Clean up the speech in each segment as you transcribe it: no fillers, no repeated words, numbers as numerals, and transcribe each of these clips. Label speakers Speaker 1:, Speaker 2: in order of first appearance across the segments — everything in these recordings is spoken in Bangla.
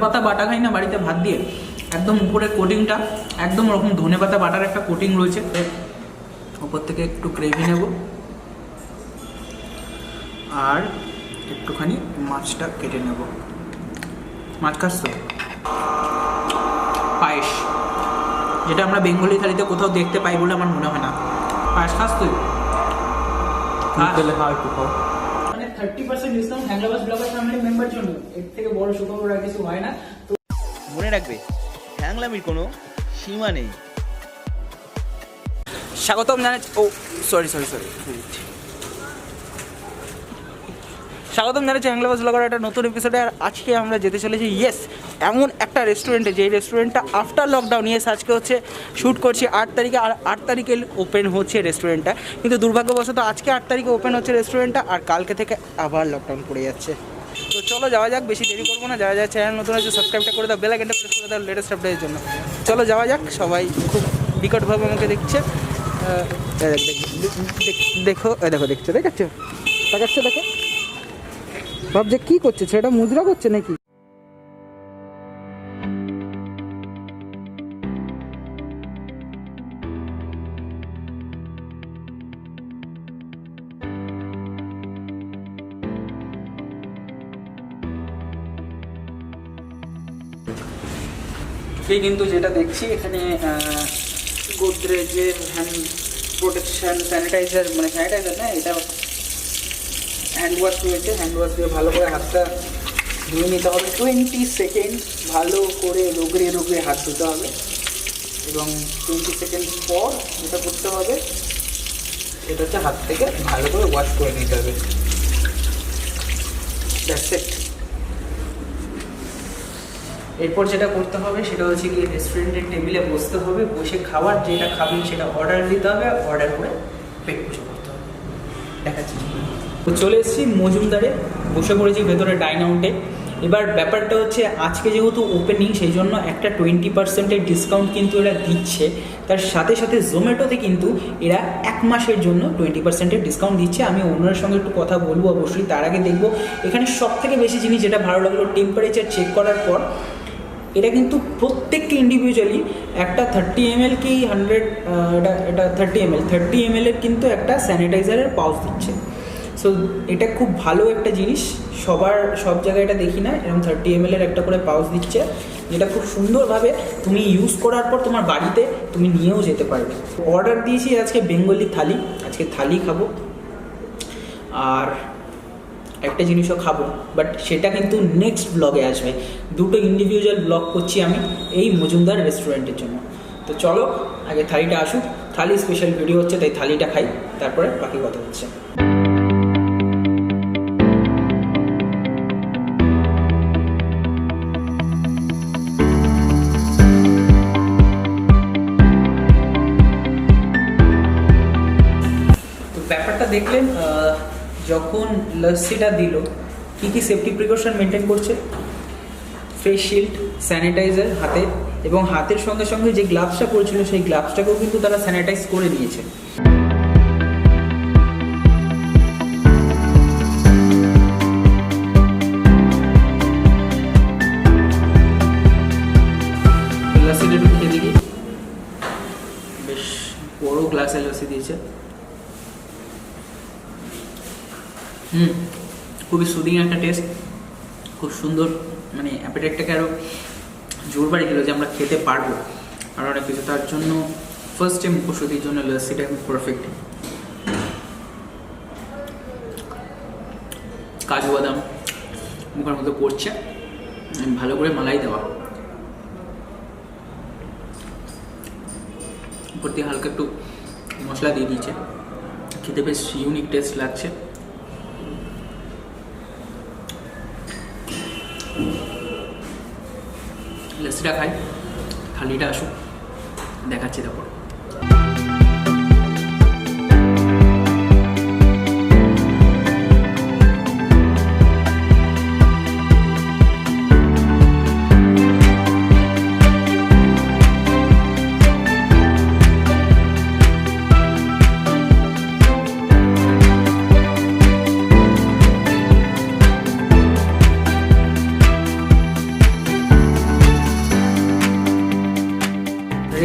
Speaker 1: পাতা বাটা খাই না বাড়িতে ভাত দিয়ে, একদম উপরের কোটিংটা একদম ওরকম ধনে পাতা বাটার একটা কোটিং রয়েছে। উপর থেকে একটু গ্রেভি নেব আর একটুখানি মাছটা কেটে নেব। মাছ খাস তো? পায়েস, যেটা আমরা বেঙ্গলি থালিতে কোথাও দেখতে পাই বলে আমার মনে হয় না। পায়েস খাস তুই? মানে 30% ডিসকাউন্ট হ্যাংলাবাস ব্লগার ফ্যামিলি মেম্বার জন্য, এর থেকে বড় সুখবর আর কিছু হয় না। তো
Speaker 2: মনে রাখবে, হ্যাংলামির কোনো সীমা নেই।
Speaker 1: স্বাগতম জানাচ্ছি, স্বাগতম জানাচ্ছি হ্যাংলাবাস ব্লগার একটা নতুন এপিসোডে। আর আজকে আমরা যেতে চলেছি এমন একটা রেস্টুরেন্টে, যেই রেস্টুরেন্টটা আফটার লকডাউন আজকে হচ্ছে শ্যুট করছি 8 তারিখে। আর 8 তারিখে ওপেন হচ্ছে রেস্টুরেন্টটা, কিন্তু দুর্ভাগ্যবশত আজকে 8 তারিখে ওপেন হচ্ছে রেস্টুরেন্টটা, আর কালকে থেকে আবার লকডাউন পড়ে যাচ্ছে। তো চলো যাওয়া যাক, বেশি দেরি করবো না। যারা যারা চ্যানেল নতুন আছে সাবস্ক্রাইবটা করে দাও, বেল আইকনটা প্রেস করে দাও লেটেস্ট আপডেটের জন্য। চলো যাওয়া যাক। সবাই খুব বিকটভাবে আমাকে দেখছে। দেখো দেখছো, দেখাচ্ছ, তাকাচ্ছে, দেখো ভাবছে কী করছে ছেলেটা, মুদ্রা করছে নাকি? কিন্তু যেটা দেখছি এখানে গোদরেজের হ্যান্ড প্রোটেকশন স্যানিটাইজার, মানে স্যানিটাইজার না, এটা হ্যান্ড ওয়াশ রয়েছে। হ্যান্ড ওয়াশ দিয়ে ভালো করে হাতটা ধুয়ে নিতে হবে। 20 সেকেন্ড ভালো করে রগড়িয়ে হাত ধুতে হবে, এবং 20 সেকেন্ড পর যেটা করতে হবে সেটা হচ্ছে হাত থেকে ভালো করে ওয়াশ করে নিতে হবে। That's it. এরপর যেটা করতে হবে সেটা হচ্ছে কি, রেস্টুরেন্টের টেবিলে বসতে হবে, বসে খাবার যেটা খাবেন সেটা অর্ডার দিতে হবে, অর্ডার করে পেট পুজো করতে হবে। দেখাচ্ছি। তো চলে এসেছি মজুমদারে, বসে পড়েছি ভেতরে ডাইন আউটে। এবার ব্যাপারটা হচ্ছে আজকে যেহেতু ওপেনিং, সেই জন্য একটা 20% ডিসকাউন্ট কিন্তু এরা দিচ্ছে। তার সাথে সাথে জোম্যাটোতে কিন্তু এরা 1 মাসের জন্য 20% ডিসকাউন্ট দিচ্ছে। আমি ওনার সঙ্গে একটু কথা বলবো অবশ্যই, তার আগে দেখবো এখানে সব থেকে বেশি জিনিস যেটা ভালো লাগলো, টেম্পারেচার চেক করার পর এটা কিন্তু প্রত্যেককে ইন্ডিভিজুয়ালি একটা 30 ml কি 100, এটা 30 ml এর কিন্তু একটা স্যানিটাইজারের পাউচ দিচ্ছে। সো এটা খুব ভালো একটা জিনিস, সব জায়গায় এটা দেখি না, এরকম 30 ml এর একটা করে পাউচ দিচ্ছে, যেটা খুব সুন্দরভাবে তুমি ইউজ করার পর তোমার বাড়িতে তুমি নিয়েও যেতে পারবে। অর্ডার দিয়েছি আজকে বেঙ্গলি থালি, আজকে থালি খাবো, আর একটা জিনিসও খাবো, বাট সেটা কিন্তু নেক্সট ব্লগে আসবে। দুটো ইন্ডিভিজুয়াল ব্লগ করছি আমি এই মজুমদার রেস্টুরেন্টের জন্য। তো চলো আগে থালিটা আসুক, থালি স্পেশাল ভিডিও হচ্ছে, তাই থালিটা খাই, তারপরে বাকি কথা হচ্ছে। তো ব্যাপারটা দেখলেন, যখন লস্যিটা দিল কী কী সেফটি প্রিকশন মেনটেন করছে, ফেস শিল্ড, স্যানিটাইজার হাতে, এবং হাতের সঙ্গে সঙ্গে যে গ্লাভসটা পরেছিল সেই গ্লাভসটাকেও কিন্তু তারা স্যানিটাইজ করে নিয়েছে। লস্যিটা একটু খেয়ে দেখি, বেশ বড় গ্লাসে লস্যি দিয়েছে। খুবই সুদিং একটা টেস্ট, খুব সুন্দর, মানে অ্যাপেটাইটটাকে আরও জোর বাড়িয়ে দিল যে আমরা খেতে পারবো আর অনেক কিছু। তার জন্য ফার্স্ট টাইম মুখোশোধির জন্য লস্যিটা এখন পারফেক্ট। কাজু বাদাম মুখের মতো পড়ছে, ভালো করে মালাই দেওয়া, উপর দিয়ে হালকা একটু মশলা দিয়ে দিয়েছে, খেতে বেশ ইউনিক টেস্ট লাগছে। লস্যিটা খাই, থালিটা আসুক, দেখাচ্ছি তারপর।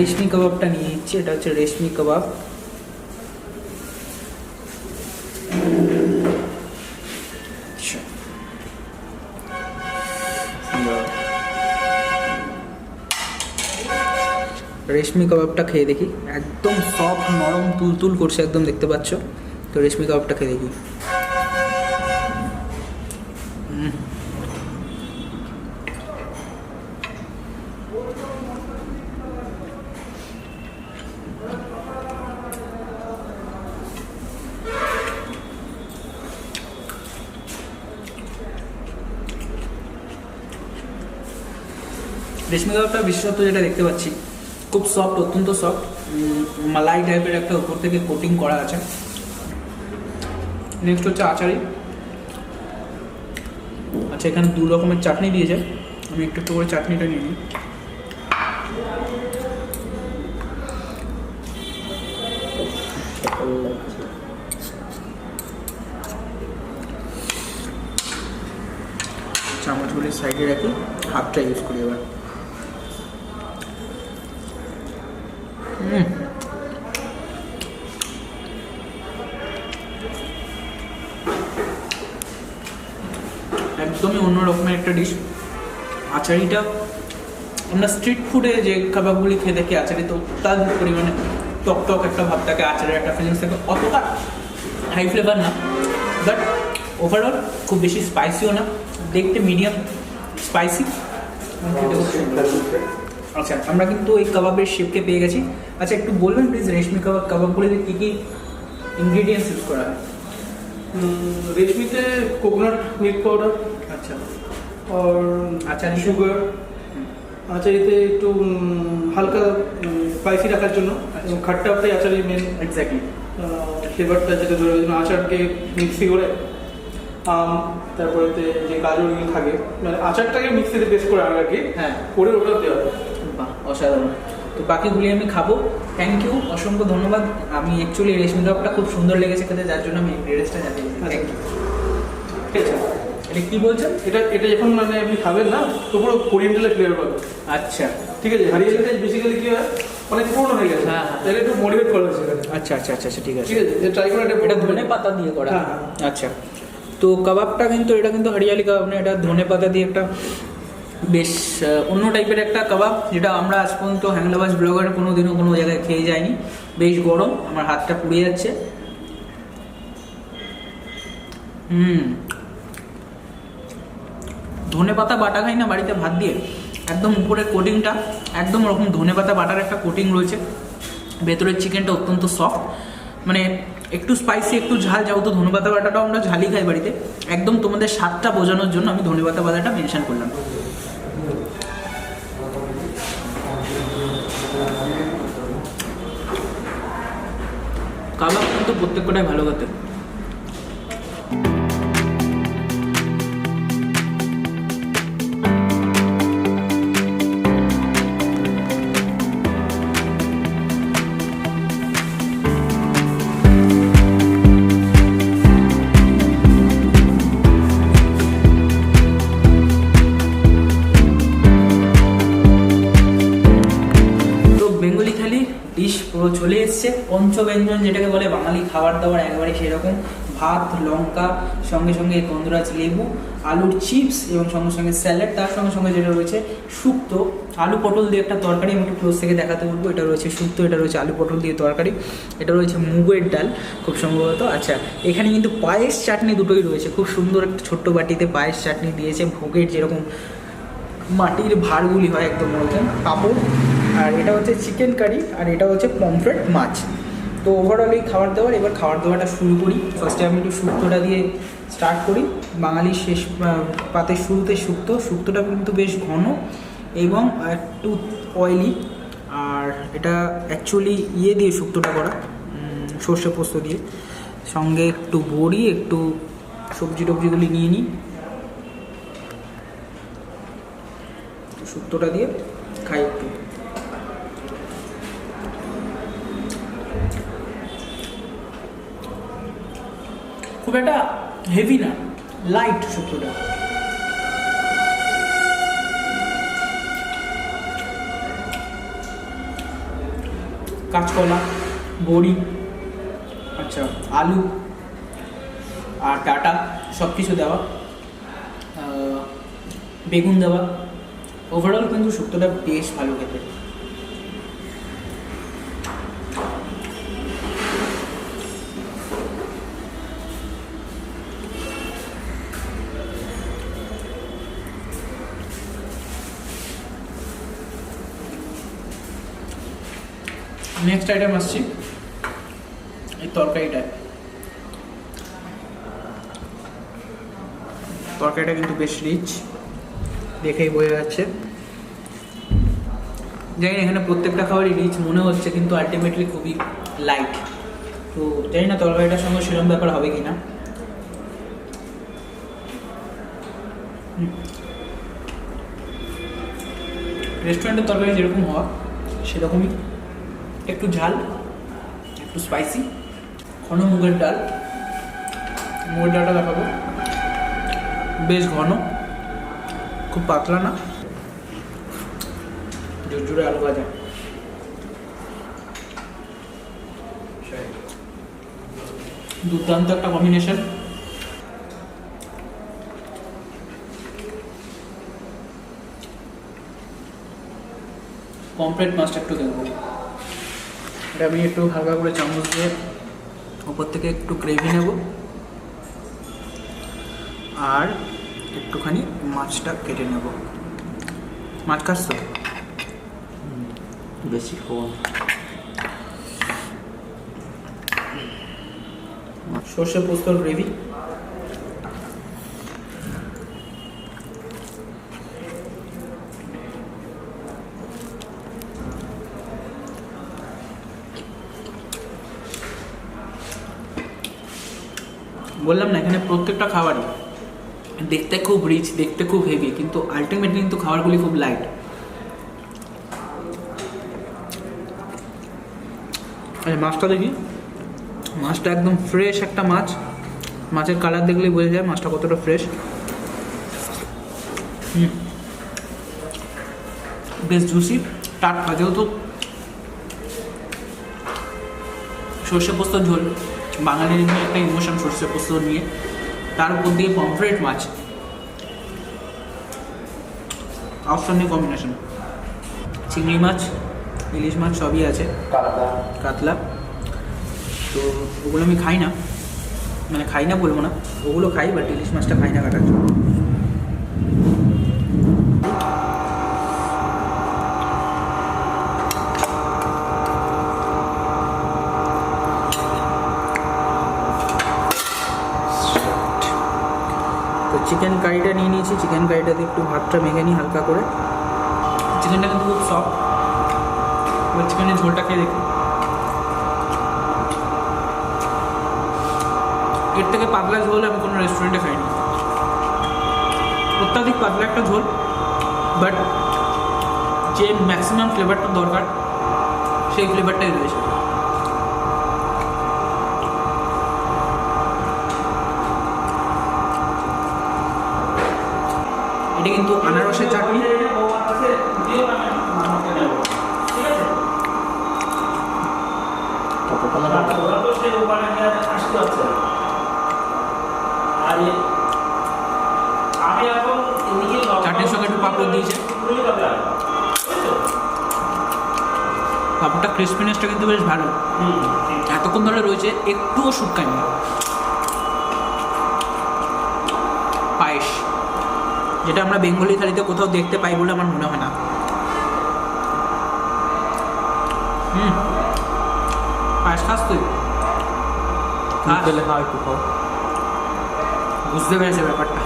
Speaker 1: রেশমি কাবাবটা নিয়ে নিচ্ছি। এটা হচ্ছে রেশমি কাবাব। রেশমি কাবাবটা খেয়ে দেখি, একদম সফট নরম তুলতুল করছে একদম, দেখতে পাচ্ছ তো। রেশমি কাবাবটা খেয়ে দেখি। রেশমি কাবাবটা বিশেষত যেটা দেখতে পাচ্ছি খুব সফট, অত্যন্ত সফট, মালাই টাইপের একটা উপর থেকে কোটিং করা আছে। নেক্সট হচ্ছে আচারি। আচ্ছা, এখানে 2 রকমের চাটনি দিয়েছে, আমি একটু একটু করে চাটনিটা নিয়ে নিই। চামচগুলি সাইডে রাখি, হাতটা ইউজ করি এবার। একদমই অন্য রকমের একটা ডিশ। আচারিটা আমরা স্ট্রিট ফুডে যে খাবারগুলি খেয়ে দেখি, আচারি তো অত্যাধিক পরিমাণে টক টক একটা ভাব থাকে, আচারের একটা ফিলিংস থাকে, অতটা হাই ফ্লেভার না, বাট ওভারঅল খুব বেশি স্পাইসিও না, দেখতে মিডিয়াম স্পাইসি। আচ্ছা, আমরা কিন্তু এই কাবাবের শেপকে পেয়ে গেছি। আচ্ছা, একটু বলবেন প্লিজ রেশমি কাবাবগুলিতে কী কী ইনগ্রিডিয়েন্টস ইউজ করা হয়?
Speaker 3: रेशमी से कोकोनट मिल्क पाउडर,
Speaker 1: আচ্ছা,
Speaker 3: और
Speaker 1: আচারি
Speaker 3: সুগার, আচারিতে একটু হালকা স্পাইসি রাখার জন্য, এবং খাট্টাটাই আচারি মেন
Speaker 1: এক্স্যাক্টলি
Speaker 3: ফ্লেভারটা যেটা ধরে জন্য আচারকে মিক্সি করে আম, তারপরে যে গাজরগুলি থাকে, মানে আচারটাকে মিক্সিতে পেস্ট করে আর কি,
Speaker 1: হ্যাঁ,
Speaker 3: করে ওটা দেওয়া হয়।
Speaker 1: বাহ, অসাধারণ। তো বাকিগুলি আমি খাবো। থ্যাংক ইউ, অসংখ্য ধন্যবাদ। আমি অ্যাকচুয়ালি রেশমি কাবাবটা খুব সুন্দর লেগেছে খেতে, যার জন্য আমি এড্রেসটা জানি। Thank you.
Speaker 3: ঠিক আছে,
Speaker 1: এটা কী বলছেন?
Speaker 3: এটা যখন মানে আপনি খাবেন না, তো পুরো কোরিয়েন্টালের ফ্লেভার পাবেন।
Speaker 1: আচ্ছা
Speaker 3: ঠিক আছে, হারিয়ালিটা বেসিক্যালি কি হয়, অনেক পুরনো হয়ে গেছে,
Speaker 1: হ্যাঁ,
Speaker 3: তাহলে একটু মডিফাইড করা হয়েছে।
Speaker 1: আচ্ছা আচ্ছা আচ্ছা আচ্ছা, ঠিক আছে,
Speaker 3: ঠিক আছে, ট্রাই করে
Speaker 1: এটা ধনে পাতা দিয়ে করা।
Speaker 3: হ্যাঁ।
Speaker 1: আচ্ছা, তো কাবাবটা কিন্তু, এটা কিন্তু হরিয়ালি কাবাব না, এটা ধনে পাতা দিয়ে একটা বেশ অন্য টাইপের একটা কাবাব, যেটা আমরা আজ পর্যন্ত হ্যাংলাবাজ ব্লগার কোনো দিনও কোনো জায়গায় খেয়ে যাইনি। বেশ গরম, আমার হাতটা পুড়ে যাচ্ছে। ধনে পাতা বাটা খাই না বাড়িতে ভাত দিয়ে, একদম উপরের কোটিংটা একদম ওরকম ধনে পাতা বাটার একটা কোটিং রয়েছে, ভেতরের চিকেনটা অত্যন্ত সফট, মানে একটু স্পাইসি একটু ঝাল, যেহেতু ধনেপাতা বাটাটাও আমরা ঝালই খাই বাড়িতে। একদম তোমাদের স্বাদটা বোঝানোর জন্য আমি ধনেপাতা বাটাটা মেনশন করলাম। কাবাব কিন্তু প্রত্যেকটাই ভালো খেতে। ডিশ পুরো চলে এসছে, পঞ্চব্যঞ্জন যেটাকে বলে বাঙালি খাবার দাবার, একবারে সেরকম। ভাত, লঙ্কা, সঙ্গে সঙ্গে গন্ধরাজ লেবু, আলুর চিপস এবং সঙ্গে সঙ্গে স্যালাড, তার সঙ্গে সঙ্গে যেটা রয়েছে শুক্তো, আলু পটল দিয়ে একটা তরকারি, আমি একটু ক্লোজ থেকে দেখাতে বলবো। এটা রয়েছে শুক্তো, এটা রয়েছে আলু পটল দিয়ে তরকারি, এটা রয়েছে মুগের ডাল খুব সম্ভবত। আচ্ছা, এখানে কিন্তু পায়েস চাটনি দুটোই রয়েছে, খুব সুন্দর একটা ছোট্ট বাটিতে পায়েস চাটনি দিয়েছে, ভোগের যেরকম মাটির ভাঁড়গুলি হয় একদম ওরকম, পাঁপড়, আর এটা হচ্ছে চিকেন কারি, আর এটা হচ্ছে পমফ্রেট মাছ। তো ওভারঅল এই খাবার দাবার। এবার খাবার দাবারটা শুরু করি। ফার্স্টে আমি একটু শুক্তোটা দিয়ে স্টার্ট করি। বাঙালির শেষ পাতের শুরুতে শুক্তোটা কিন্তু বেশ ঘন এবং একটু অয়েলি, আর এটা অ্যাকচুয়ালি দিয়ে শুক্তোটা করা, সর্ষে পোস্ত দিয়ে, সঙ্গে একটু বড়ি, একটু সবজি টবজিগুলি নিয়ে নিই, শুক্তোটা দিয়ে খাই একটু। খুব একটা হেভি না, লাইট শুক্তোটা। কাঁচকলা, বড়ি, আচ্ছা আলু আর ডাটা সব কিছু দেওয়া, বেগুন দেওয়া। ওভারঅল কিন্তু শুক্তোটা বেশ ভালো খেতে। নেক্সট আইটেম আসছি এই তরকারিটায়। তরকারিটা কিন্তু বেশ রিচ, দেখেই বোঝা যাচ্ছে। জানি না এখানে প্রত্যেকটা খাবারই রিচ মনে হচ্ছে, কিন্তু আলটিমেটলি খুবই লাইট। তো জানি না তরকারিটার সঙ্গে সেরকম ব্যাপার হবে কি না। রেস্টুরেন্টের তরকারি যেরকম হওয়া সেরকমই, একটু ঝাল, একটু স্পাইসি, ঘন মুগের ডাল। মুগের ডালটা দেখাবো, বেশ ঘন, খুব পাতলা না, জোরে আলু ভাজা। দুর্দান্ত একটা কম্বিনেশন। পমফ্রেট মাছটা একটু দেখবো, এটা আমি একটু হালকা করে চামচ দিয়ে উপর থেকে একটু গ্রেভি নেব, আর একটুখানি মাছটা কেটে নেব। মাছ খাস তো?
Speaker 2: বেশি কম।
Speaker 1: সর্ষে পোস্তর গ্রেভি, বললাম না এখানে প্রত্যেকটা খাবারই দেখতে খুব রিচ, দেখতে খুব হেভি, কিন্তু আলটিমেটলি কিন্তু খাবারগুলি খুব লাইট। মাছটা দেখি, মাছটা একদম ফ্রেশ একটা মাছ। মাছের কালার দেখলেই বোঝা যায় মাছটা কতটা ফ্রেশ। বেশ জুসি, টাটকা, যেহেতু সর্ষে পোস্তর ঝোল, বাঙালির একটা ইমোশন সর্ষে পোস্ত নিয়ে, তার উপর দিয়ে পমফ্রেট মাছ, আউটস্ট্যান্ডিং কম্বিনেশন। চিংড়ি মাছ, ইলিশ মাছ সবই আছে, কাতলা। তো ওগুলো আমি খাই না, মানে খাই না বলবো না, ওগুলো খাই, বাট ইলিশ মাছটা খাই না কাটার জন্য। তো চিকেন কারিটা নিয়ে নিয়েছি, চিকেন কারিটাতে একটু ভাতটা মেখে নিই হালকা করে। চিকেনটা কিন্তু খুব সফট। এবার চিকেনের ঝোলটা খেয়ে দেখি, এর থেকে পাতলা ঝোল আমি কোনো রেস্টুরেন্টে খাইনি। অত্যাধিক পাতলা একটা ঝোল, বাট যে ম্যাক্সিমাম ফ্লেভারটা দরকার সেই ফ্লেভারটাই রয়েছে। এটা কিন্তু আনারসের চাটনি, চাটনির সঙ্গে একটু পাঁপড় দিয়েছে। পাঁপড়টা ক্রিসপিনেসটা কিন্তু বেশ ভালো, এতক্ষণ ধরে রয়েছে, একটুও শুকায়নি। পায়েস, যেটা আমরা বেঙ্গলি থালিতে কোথাও দেখতে পাই বলে আমার মনে হয় না। পায়েস খাস তুই? বুঝতে পেরেছে ব্যাপারটা,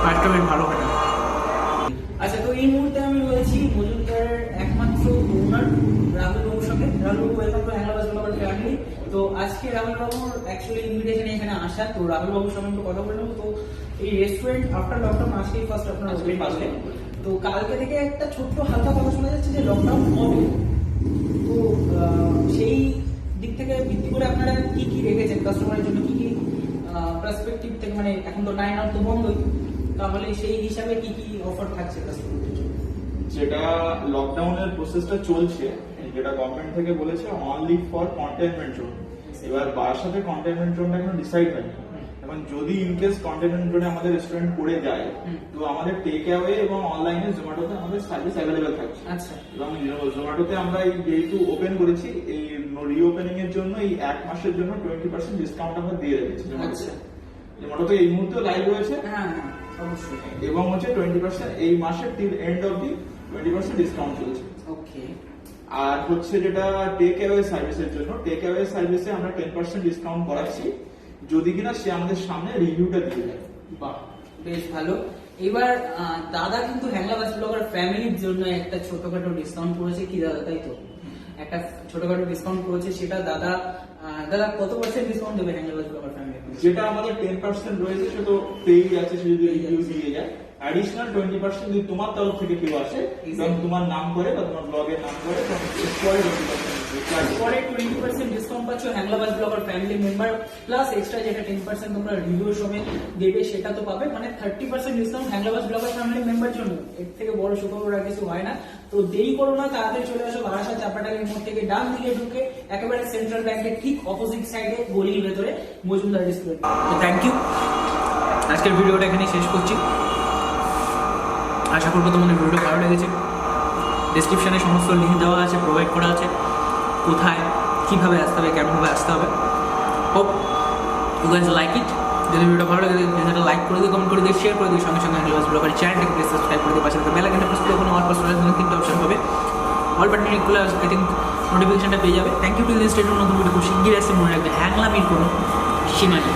Speaker 1: পায়েসটা বেশ ভালো হয়। আচ্ছা, তো এই মুহূর্তে আমি রয়েছি মজুমদারের একমাত্র ওনার রাহুল বাবুর সঙ্গে। রাহুল বাবু, ওয়েলকাম টু হ্যাংলাবাজ গ্লোবাল ফ্যামিলি। তো আজকে রাহুল বাবুর অ্যাকচুয়ালি ইনভিটেশনে এখানে আসা, তো রাহুল বাবুর সঙ্গে একটু কথা বলে নেবো। তো এই রেস্টুরেন্ট আফটার লকডাউন আজকেই ফার্স্ট আপনার ওপেনিং আসলে, তো কালকে থেকে একটা ছোট্ট হালকা কথা শোনা যাচ্ছে যে লকডাউন হবে। তো সেই দিক থেকে ভিত্তি করে আপনারা কি কি রেখেছেন কাস্টমারের জন্য, কি কি পার্সপেক্টিভ থেকে, মানে এখন তো 9 আউট তো বন্ধই, তাহলে সেই হিসাবে কি কি অফার থাকছে কাস্টমারদের জন্য?
Speaker 4: যেটা লকডাউনের প্রসেসটা চলছে, যেটা গভর্নমেন্ট থেকে বলেছে অনলি ফর কন্টেইনমেন্ট জোন। এবার বারাসাতে কন্টেইনমেন্ট জোনটা এখনো ডিসাইড হয়নি। এখন যদি ইনকেস কন্টেইনমেন্ট জোনে আমাদের রেস্টুরেন্ট পড়ে যায়, তো আমাদের টেক অ্যাওয়ে এবং অনলাইনে জোম্যাটোতে আমাদের সার্ভিস অ্যাভেলেবেল থাকছে।
Speaker 1: আচ্ছা।
Speaker 4: এবং জোম্যাটোতে আমরা এই যেহেতু ওপেন করেছি, এই রিওপেনিং এর জন্য এই 1 মাসের জন্য 20% ডিসকাউন্ট আমরা দিয়ে রেখেছি।
Speaker 1: আচ্ছা।
Speaker 4: জোম্যাটোতে এই মুহূর্তে লাইভ রয়েছে,
Speaker 1: হ্যাঁ হ্যাঁ অবশ্যই।
Speaker 4: এবং হচ্ছে 20% এই মাসের till end of the 20% discount চলছে।
Speaker 1: ওকে।
Speaker 4: আর হচ্ছে যেটা টেক অ্যাওয়ে সার্ভিসের জন্য, টেক অ্যাওয়ে সার্ভিসে আমরা 10% ডিসকাউন্ট করাচ্ছি যদি কিনা সে আমাদের সামনে রিভিউটা দিয়ে দেয়।
Speaker 1: বাহ, বেশ ভালো। এবার দাদা কিন্তু হ্যাংলাবাস ব্লগার ফ্যামিলির জন্য একটা ছোটখাটো ডিসকাউন্ট করেছে কি দাদা, তাই তো? একটা ছোটখাটো ডিসকাউন্ট করেছে, সেটা দাদা দাদা কত পার্সেন্ট ডিসকাউন্ট দেবে হ্যাংলাবাস ব্লগার ফ্যামিলি?
Speaker 4: যেটা আমাদের 10% রয়েছে সে তো পেই আছে, সে যদি রিভিউ দিয়ে যায়। অ্যাডিশনাল 20% যদি তোমার তরফ থেকে কেউ আসে এবং তোমার নাম করে বা তোমার ব্লগের নাম করে, পরে
Speaker 1: 20% ডিসকাউন্ট পাচ্ছ Hanglabas blogger family member, plus extra যেটা 10% তোমরা রিভিউ সময় দেবে সেটা তো পাবে, মানে 30% ডিসকাউন্ট হ্যাংলাবাস ব্লগার ফ্যামিলি মেম্বার জন্য। এর থেকে বড় সুখবর আর কিছু হয় না। তো দেরি করো না, তাড়াতাড়ি চলে আসো বারাসাত চাপাটালির মোড় থেকে ডান দিকে ঢুকে একেবারে সেন্ট্রাল ব্যাংকের ঠিক অপোজিট সাইডে গলির ভেতরে মজুমদার রেস্টুরেন্ট। তো থ্যাংক ইউ, আজকের ভিডিওটা এখানেই শেষ করছি। আশা করবো তোমাদের ভিডিওটা ভালো লেগেছে। ডেসক্রিপশনে সমস্ত লিঙ্ক দেওয়া আছে, প্রোভাইড করা আছে, কোথায় কীভাবে আসতে হবে, কেমনভাবে আসতে হবে। Hope you guys like it. যদি ভিডিওটা ভালো লাগে সেটা লাইক করে দিও, কমেন্ট করে দিও, শেয়ার করে দিও। সঙ্গে সঙ্গে হ্যাংলাবাস ব্লগার চ্যানেলটাকে প্লিজ সাবস্ক্রাইব করে দিও। পাশে বেল আইকনটা প্রেস করে ওখানে অল পাস করে তিনটে অপশন হবে। অল বাটন ক্লিক করলে আই থিঙ্ক নোটিফিকেশনটা পেয়ে যাবে। Thank you to this state. নতুন ভিডিও খুব শিগগিরই আসছে, মনে রাখবে হ্যাংলামির কোনো সীমা নেই।